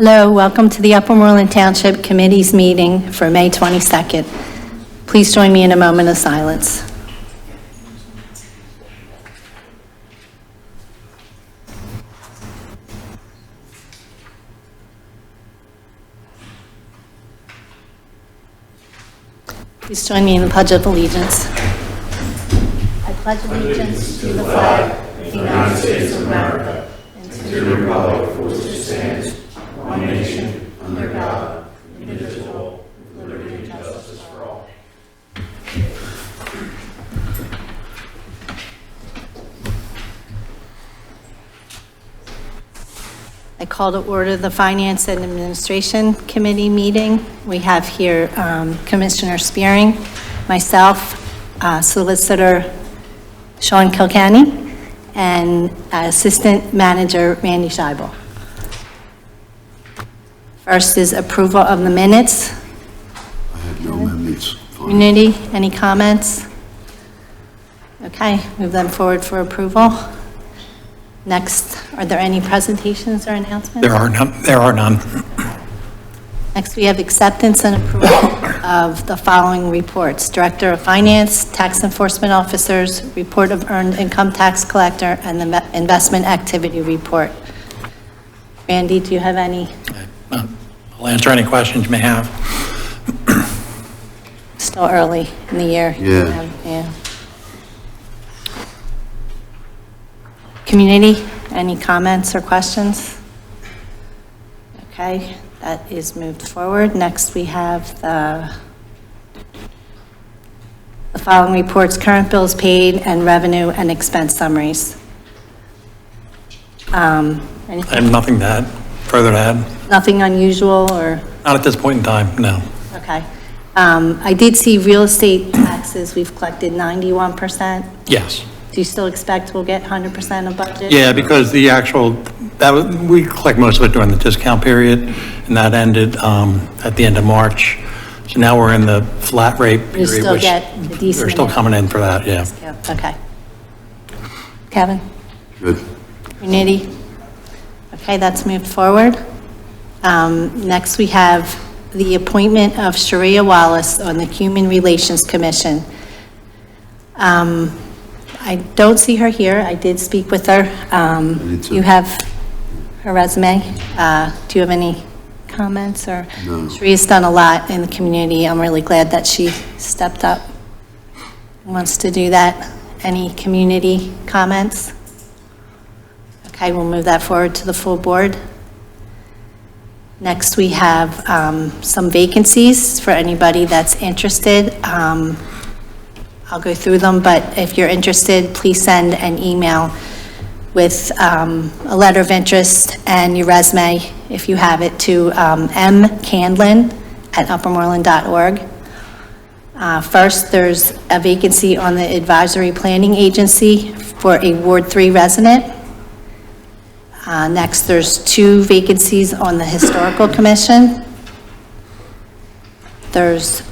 Hello, welcome to the Upper Moreland Township Committee's meeting for May 22nd. Please join me in a moment of silence. Please join me in the Pledge of Allegiance. I pledge allegiance to the flag of the United States of America and to the republic for which it stands, one nation, under God, indivisible, with liberty and justice for all. I call to order the Finance and Administration Committee meeting. We have here Commissioner Spearing, myself, Solicitor Sean Kilkenny, and Assistant Manager Randy Scheibel. First is approval of the minutes. I have no amendments. Community, any comments? Okay, move them forward for approval. Next, are there any presentations or announcements? There are none. Next, we have acceptance and approval of the following reports. Director of Finance, Tax Enforcement Officers, Report of Earned Income Tax Collector, and the Investment Activity Report. Randy, do you have any? I'll answer any questions you may have. Still early in the year. Yeah. Community, any comments or questions? Okay, that is moved forward. Next, we have the following reports: current bills paid and revenue and expense summaries. I have nothing to add, further to add. Nothing unusual or? Not at this point in time, no. Okay. I did see real estate taxes, we've collected 91%. Yes. Do you still expect we'll get 100% of budget? Yeah, because the actual, we collect most of it during the discount period, and that ended at the end of March. So now we're in the flat rate period. You still which get a decent they're still amount. coming in for that, yeah. Okay. Kevin? Good. Unity? Okay, that's moved forward. Next, we have the appointment of Sharia Wallace on the Human Relations Commission. I don't see her here. I did speak with her. You have her resume. Do you have any comments? Or No. Sharia's done a lot in the community. I'm really glad that she stepped up and wants to do that. Any community comments? Okay, we'll move that forward to the full board. Next, we have some vacancies for anybody that's interested. I'll go through them, but if you're interested, please send an email with a letter of interest and your resume, if you have it, to mcandlin@uppermoreland.org. First, there's a vacancy on the Advisory Planning Agency for a Ward 3 resident. Next, there's 2 vacancies on the Historical Commission. There's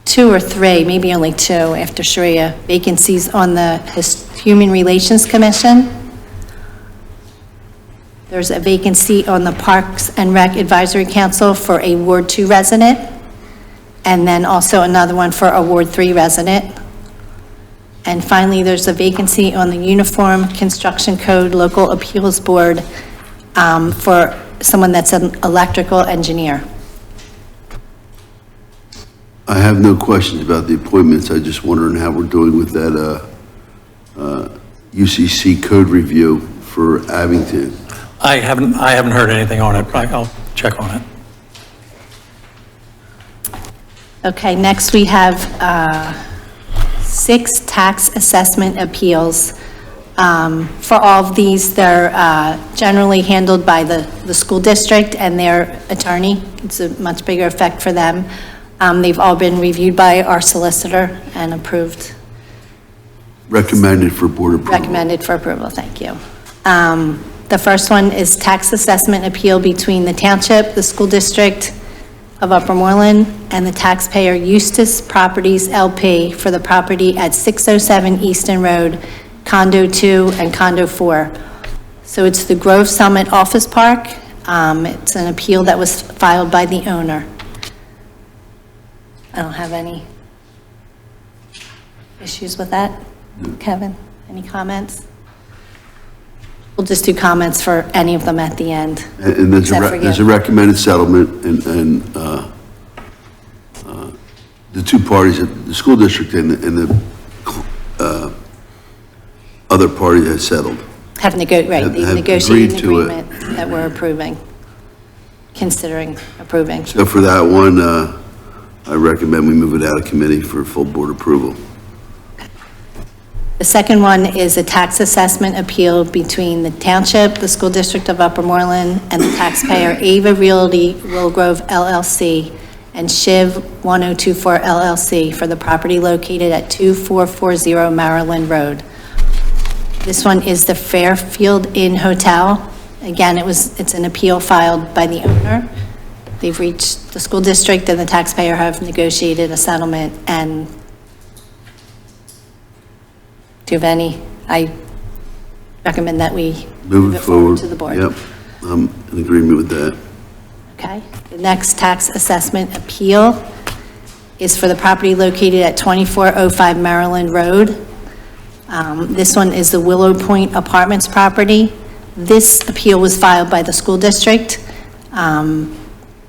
2 or 3, maybe only 2 after Sharia, vacancies on the Human Relations Commission. There's a vacancy on the Parks and Rec Advisory Council for a Ward 2 resident, and then also another one for a Ward 3 resident. And finally, there's a vacancy on the Uniform Construction Code Local Appeals Board for someone that's an electrical engineer. I have no questions about the appointments. I just wondering how we're doing with that UCC code review for Abington. I haven't heard anything on it, but I'll check on it. Okay, next we have 6 tax assessment appeals. For all of these, they're generally handled by the school district and their attorney. It's a much bigger effect for them. They've all been reviewed by our solicitor and approved. Recommended for board approval. Recommended for approval, thank you. The first one is tax assessment appeal between the township, the school district of Upper Moreland, and the taxpayer Eustace Properties LP for the property at 607 Easton Road, Condo 2 and Condo 4. So it's the Grove Summit Office Park. It's an appeal that was filed by the owner. I don't have any issues with that. Kevin, any comments? We'll just do comments for any of them at the end. And there's except for there's you. a recommended settlement, and the two parties, the school district and the other party has settled. Have Have the negotiated agreed to it. agreement that we're approving, considering approving. So for that one, I recommend we move it out of committee for full board approval. The second one is a tax assessment appeal between the township, the school district of Upper Moreland, and the taxpayer Ava Realty Willow Grove LLC and Shiv 1024 LLC for the property located at 2440 Maryland Road. This one is the Fairfield Inn Hotel. Again, it's an appeal filed by the owner. They've reached, the school district and the taxpayer have negotiated a settlement, and do you have any? I recommend that we Move it forward. to the board. Yep, I'm in agreement with that. Okay. The next tax assessment appeal is for the property located at 2405 Maryland Road. This one is the Willow Point Apartments property. This appeal was filed by the school district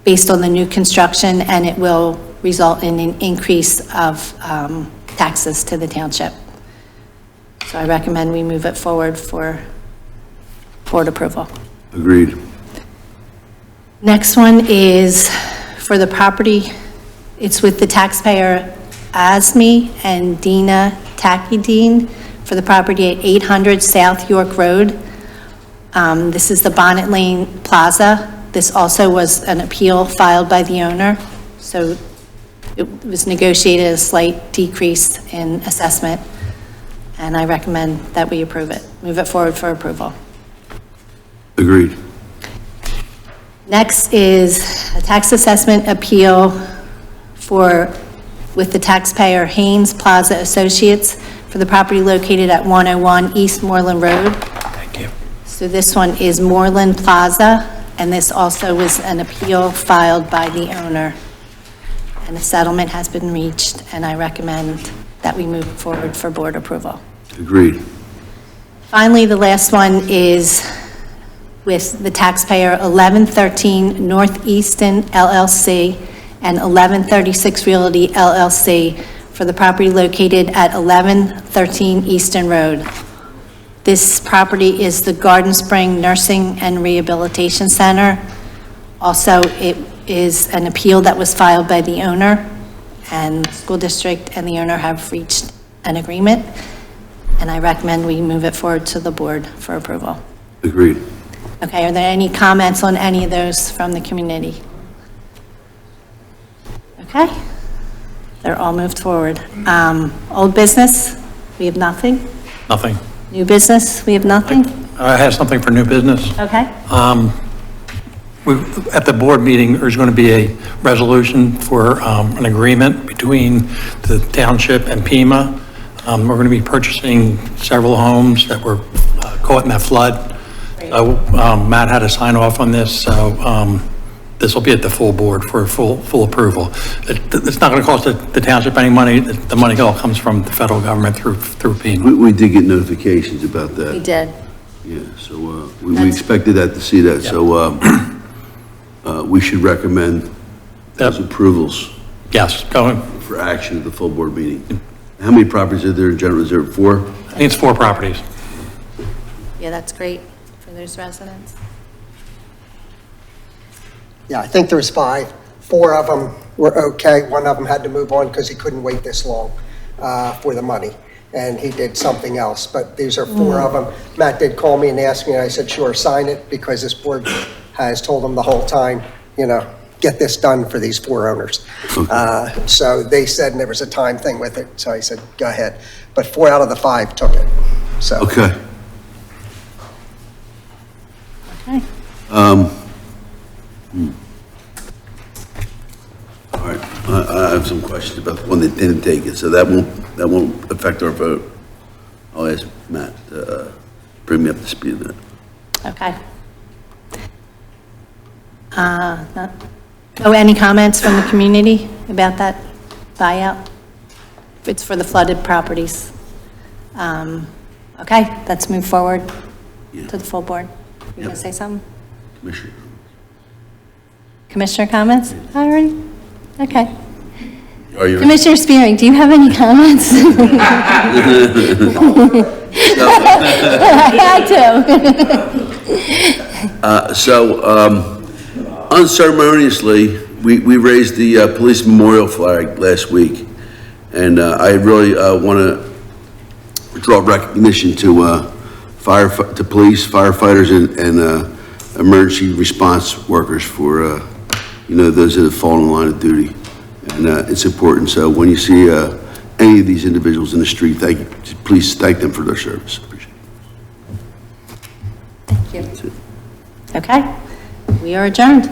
based on the new construction, and it will result in an increase of taxes to the township. So I recommend we move it forward for board approval. Agreed. Next one is for the property, it's with the taxpayer Asmi and Dina Takidine for the property at 800 South York Road. This is the Bonnet Lane Plaza. This also was an appeal filed by the owner, so it was negotiated a slight decrease in assessment, and I recommend that we approve it, move it forward for approval. Agreed. Next is a tax assessment appeal with the taxpayer Haynes Plaza Associates for the property located at 101 East Moreland Road. Thank you. So this one is Moreland Plaza, and this also was an appeal filed by the owner. And a settlement has been reached, and I recommend that we move forward for board approval. Agreed. Finally, the last one is with the taxpayer 1113 Northeastern LLC and 1136 Realty LLC for the property located at 1113 Eastern Road. This property is the Garden Spring Nursing and Rehabilitation Center. Also, it is an appeal that was filed by the owner, and the school district and the owner have reached an agreement, and I recommend we move it forward to the board for approval. Agreed. Okay, are there any comments on any of those from the community? Okay, they're all moved forward. Old business, we have nothing. Nothing. New business, we have nothing. I have something for new business. Okay, At the board meeting, there's going to be a resolution for an agreement between the township and Pima. We're going to be purchasing several homes that were caught in that flood. Matt had to sign off on this, so this will be at the full board for full approval. It's not going to cost the township any money. The money all comes from the federal government through Pima. We did get notifications about that. we did. Yeah, so we expected that to see that, so we should recommend those approvals Yes, going. for action at the full board meeting. How many properties are there in general? Is there 4? I think it's 4 properties. Yeah, that's great for those residents. Yeah, I think there's 5. 4 of them were okay. One of them had to move on because he couldn't wait this long for the money, and he did something else. But these are 4 of them. Matt did call me and ask me, and I said, sure, sign it, because this board has told him the whole time, you know, get this done for these 4 owners. So they said, and there was a time thing with it, so I said, go ahead. But 4 out of the 5 took it, so. Okay. Okay. All right, I have some questions about the one that didn't take it, so that won't affect our vote. I'll ask Matt to bring me up to speed on that. Okay. Oh, any comments from the community about that buyout? It's for the flooded properties. Okay, let's move forward to the full board. You gonna say something? Commissioner. Commissioner comments? All right, okay. Are you? Commissioner Spearing, do you have any comments? I had to. Unceremoniously, we raised the police memorial flag last week, and I really want to draw recognition to to police, firefighters, and emergency response workers for those that have fallen in line of duty, and it's important. So when you see any of these individuals in the street, please thank them for their service. Appreciate it. Thank you. Okay, we are adjourned.